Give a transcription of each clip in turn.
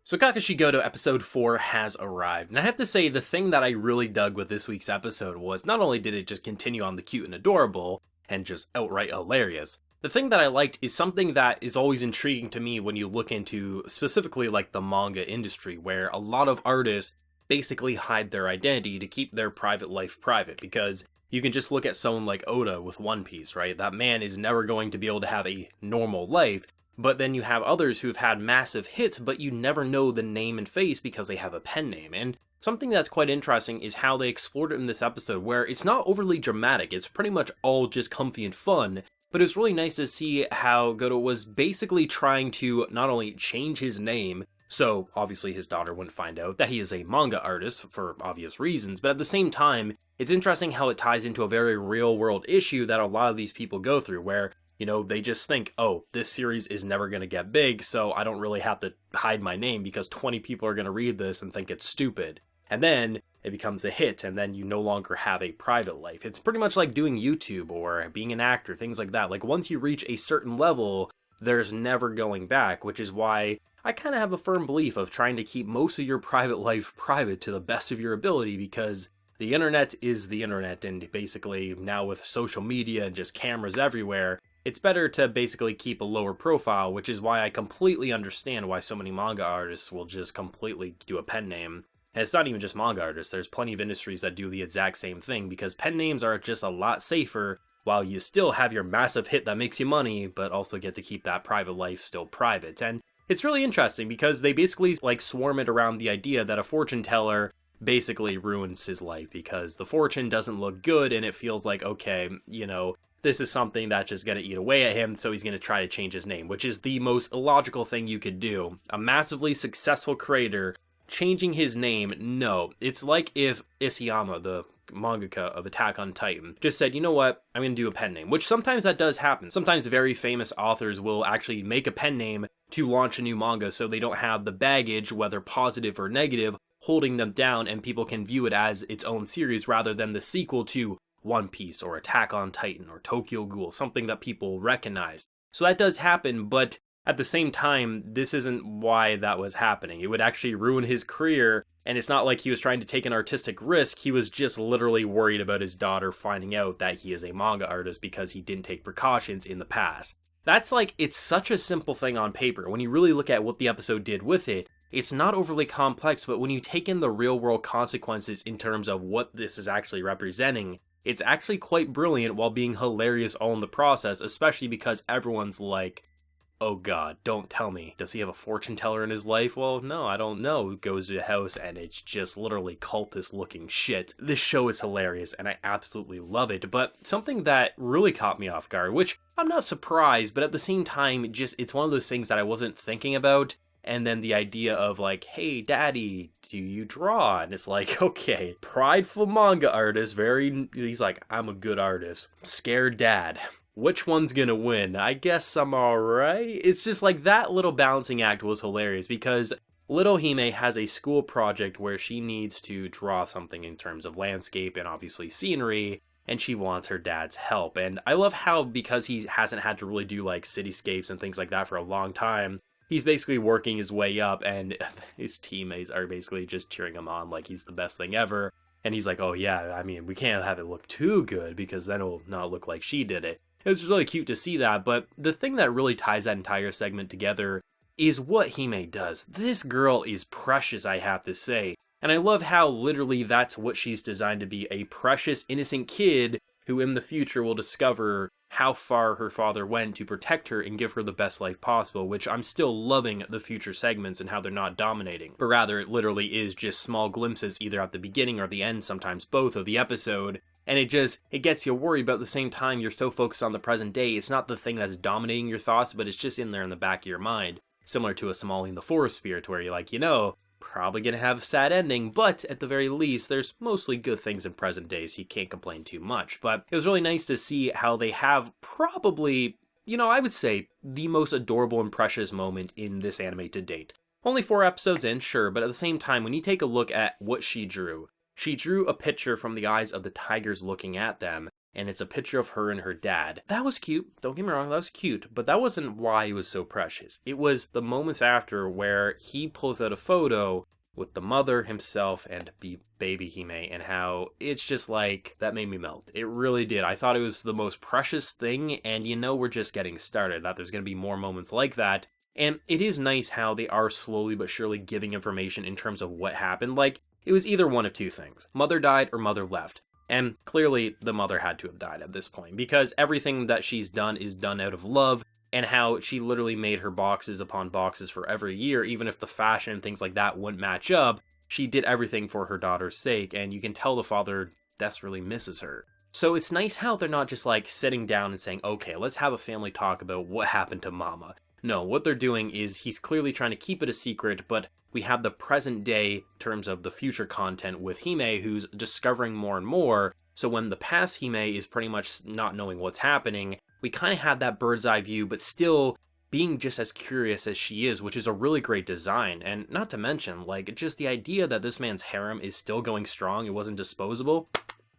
So Kakushigoto episode 4 has arrived, and I have to say the thing that I really dug with this week's episode was not only did it just continue on the cute and adorable, and just outright hilarious, the thing that I liked is something that is always intriguing to me when you look into specifically like the manga industry, where a lot of artists basically hide their identity to keep their private life private, because you can just look at someone like Oda with One Piece, right? That man is never going to be able to have a normal life. But then you have others who've had massive hits, but you never know the name and face because they have a pen name. And something that's quite interesting is how they explored it in this episode, where it's not overly dramatic. It's pretty much all just comfy and fun. But it's really nice to see how Goto was basically trying to not only change his name, so obviously his daughter wouldn't find out that he is a manga artist for obvious reasons, but at the same time, it's interesting how it ties into a very real world issue that a lot of these people go through, where they just think, oh, this series is never going to get big, so I don't really have to hide my name because 20 people are going to read this and think it's stupid. And then it becomes a hit, and then you no longer have a private life. It's pretty much like doing YouTube or being an actor, things like that. Like, once you reach a certain level, there's never going back, which is why I kind of have a firm belief of trying to keep most of your private life private to the best of your ability, because the internet is the internet, and basically now with social media and just cameras everywhere, it's better to basically keep a lower profile, which is why I completely understand why so many manga artists will just completely do a pen name. And it's not even just manga artists, there's plenty of industries that do the exact same thing, because pen names are just a lot safer, while you still have your massive hit that makes you money, but also get to keep that private life still private. And it's really interesting, because they basically swarm it around the idea that a fortune teller basically ruins his life, because the fortune doesn't look good, and it feels like, okay, this is something that's just going to eat away at him, so he's going to try to change his name, which is the most illogical thing you could do. A massively successful creator changing his name, no. It's like if Isayama, the mangaka of Attack on Titan, just said, you know what, I'm going to do a pen name, which sometimes that does happen. Sometimes very famous authors will actually make a pen name to launch a new manga so they don't have the baggage, whether positive or negative, holding them down, and people can view it as its own series rather than the sequel to One Piece or Attack on Titan or Tokyo Ghoul, something that people recognize. So that does happen, but at the same time, this isn't why that was happening. It would actually ruin his career, and it's not like he was trying to take an artistic risk. He was just literally worried about his daughter finding out that he is a manga artist because he didn't take precautions in the past. That's it's such a simple thing on paper. When you really look at what the episode did with it, it's not overly complex, but when you take in the real world consequences in terms of what this is actually representing, it's actually quite brilliant while being hilarious all in the process, especially because everyone's like, oh god, don't tell me. Does he have a fortune teller in his life? Well, no, I don't know. Goes to the house and it's just literally cultist looking shit. This show is hilarious and I absolutely love it, but something that really caught me off guard, which I'm not surprised, but at the same time, it's one of those things that I wasn't thinking about. And then the idea of hey daddy, do you draw? And it's okay, prideful manga artist, he's like, I'm a good artist. Scared dad. Which one's gonna win? I guess I'm alright. It's just that little balancing act was hilarious, because little Hime has a school project where she needs to draw something in terms of landscape and obviously scenery, and she wants her dad's help. And I love how, because he hasn't had to really do cityscapes and things like that for a long time, he's basically working his way up, and his teammates are basically just cheering him on like he's the best thing ever. And he's like, oh yeah, I mean, we can't have it look too good because then it'll not look like she did it. It was really cute to see that, but the thing that really ties that entire segment together is what Hime does. This girl is precious, I have to say. And I love how literally that's what she's designed to be, a precious, innocent kid who in the future will discover how far her father went to protect her and give her the best life possible, which I'm still loving the future segments and how they're not dominating, but rather it literally is just small glimpses either at the beginning or the end, sometimes both, of the episode, and it gets you worried, but at the same time you're so focused on the present day, it's not the thing that's dominating your thoughts, but it's just in there in the back of your mind, similar to a Somali in the Forest spirit, where you're probably gonna have a sad ending, but at the very least, there's mostly good things in present day, so you can't complain too much. But it was really nice to see how they have probably, I would say, the most adorable and precious moment in this anime to date. Only 4 episodes in, sure, but at the same time, when you take a look at what she drew a picture from the eyes of the tigers looking at them, and it's a picture of her and her dad. That was cute, don't get me wrong, that was cute, but that wasn't why it was so precious. It was the moments after where he pulls out a photo with the mother, himself, and baby Hsieh, and how it's just like, that made me melt. It really did. I thought it was the most precious thing, and we're just getting started, that there's going to be more moments like that. And it is nice how they are slowly but surely giving information in terms of what happened. Like, it was either one of two things. Mother died or mother left. And clearly, the mother had to have died at this point, because everything that she's done is done out of love, and how she literally made her boxes upon boxes for every year, even if the fashion and things like that wouldn't match up, she did everything for her daughter's sake, and you can tell the father desperately misses her. So it's nice how they're not just like sitting down and saying, okay, let's have a family talk about what happened to Mama. No, what they're doing is he's clearly trying to keep it a secret, but we have the present day in terms of the future content with Hsieh, who's discovering more and more. So when the past Hsieh is pretty much not knowing what's happening, we kind of had that bird's eye view, but still being just as curious as she is, which is a really great design. And not to mention, like, just the idea that this man's harem is still going strong, it wasn't disposable.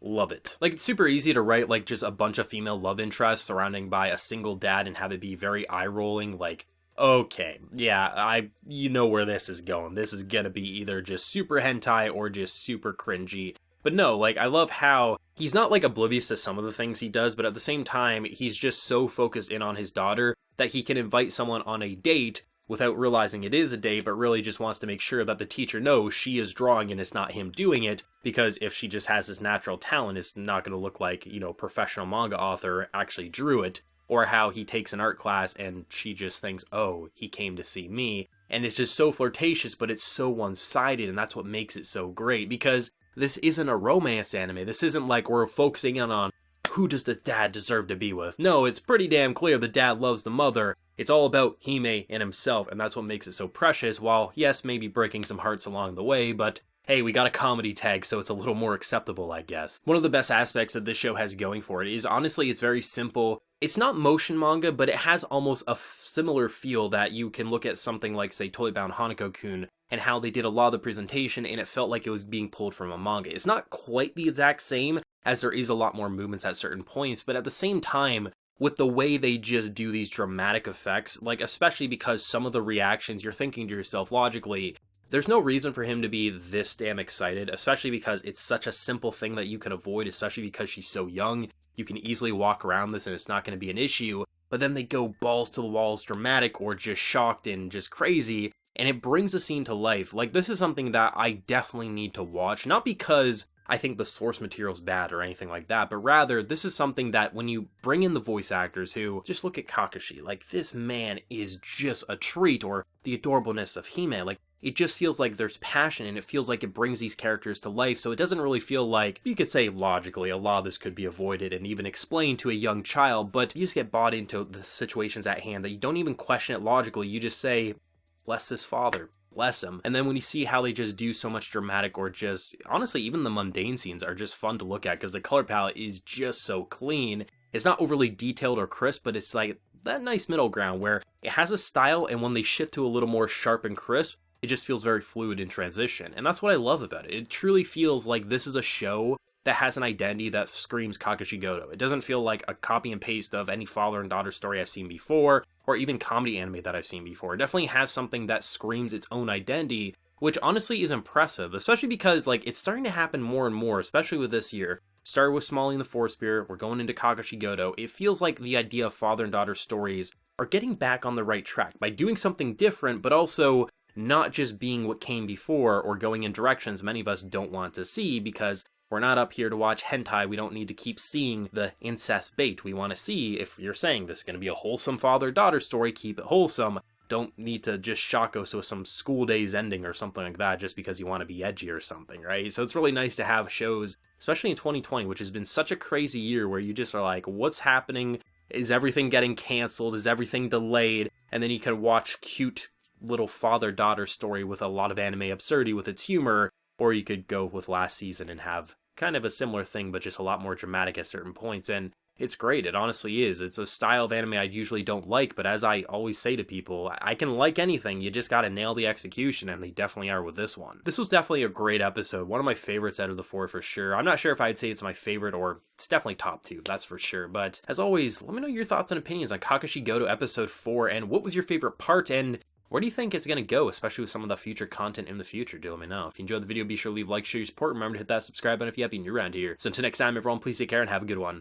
Love it. Like, it's super easy to write, like, just a bunch of female love interests surrounding by a single dad and have it be very eye-rolling, like, okay, yeah, you know where this is going. This is gonna be either just super hentai or just super cringy. But no, like, I love how he's not, like, oblivious to some of the things he does, but at the same time, he's just so focused in on his daughter that he can invite someone on a date without realizing it is a date, but really just wants to make sure that the teacher knows she is drawing and it's not him doing it, because if she just has this natural talent, it's not going to look like, professional manga author actually drew it, or how he takes an art class and she just thinks, oh, he came to see me, and it's just so flirtatious, but it's so one-sided, and that's what makes it so great, because this isn't a romance anime. This isn't like we're focusing in on who does the dad deserve to be with. No, it's pretty damn clear the dad loves the mother. It's all about Hsieh and himself, and that's what makes it so precious, while, yes, maybe breaking some hearts along the way, but hey, we got a comedy tag, so it's a little more acceptable, I guess. One of the best aspects that this show has going for it is, honestly, it's very simple. It's not motion manga, but it has almost a similar feel that you can look at something like, say, Toy Bound Hanako-kun, and how they did a lot of the presentation, and it felt like it was being pulled from a manga. It's not quite the exact same, as there is a lot more movements at certain points, but at the same time, with the way they just do these dramatic effects, like, especially because some of the reactions, you're thinking to yourself logically, there's no reason for him to be this damn excited, especially because it's such a simple thing that you can avoid, especially because she's so young. You can easily walk around this and it's not going to be an issue, but then they go balls to the walls dramatic or just shocked and just crazy, and it brings the scene to life. Like, this is something that I definitely need to watch, not because I think the source material's bad or anything like that, but rather, this is something that when you bring in the voice actors who, just look at Kakushi, like, this man is just a treat, or the adorableness of Hsieh, like, it just feels like there's passion, and it feels like it brings these characters to life, so it doesn't really feel like, you could say logically, a lot of this could be avoided and even explained to a young child, but you just get bought into the situations at hand that you don't even question it logically, you just say, bless this father. Bless him. And then when you see how they just do so much dramatic, or just, honestly, even the mundane scenes are just fun to look at, because the color palette is just so clean. It's not overly detailed or crisp, but it's like that nice middle ground where it has a style, and when they shift to a little more sharp and crisp, it just feels very fluid in transition. And that's what I love about it. It truly feels like this is a show that has an identity that screams Kakushigoto. It doesn't feel like a copy and paste of any father and daughter story I've seen before, or even comedy anime that I've seen before. It definitely has something that screams its own identity, which honestly is impressive, especially because, like, it's starting to happen more and more, especially with this year. Started with Smalley and the Forest Spirit, we're going into Kakushigoto. It feels like the idea of father and daughter stories are getting back on the right track by doing something different, but also not just being what came before or going in directions many of us don't want to see, because we're not up here to watch hentai. We don't need to keep seeing the incest bait. We want to see, if you're saying this is going to be a wholesome father-daughter story, keep it wholesome. Don't need to just shock us with some School Days ending or something like that just because you want to be edgy or something, right? So it's really nice to have shows, especially in 2020, which has been such a crazy year, where you just are like, what's happening? Is everything getting canceled? Is everything delayed? And then you can watch cute little father-daughter story with a lot of anime absurdity with its humor, or you could go with last season and have kind of a similar thing, but just a lot more dramatic at certain points. And It's great, it honestly is. It's a style of anime I usually don't like, but as I always say to people, I can like anything, you just gotta nail the execution, and they definitely are with this one. This was definitely a great episode, one of my favorites out of the 4 for sure. I'm not sure if I'd say it's my favorite, or it's definitely top 2, that's for sure. But as always, let me know your thoughts and opinions on Kakushigoto episode 4, and what was your favorite part, and where do you think it's going to go, especially with some of the future content in the future? Do let me know. If you enjoyed the video, be sure to leave a like, share your support. Remember to hit that subscribe button if you haven't been new around here. So until next time, everyone, please take care and have a good one.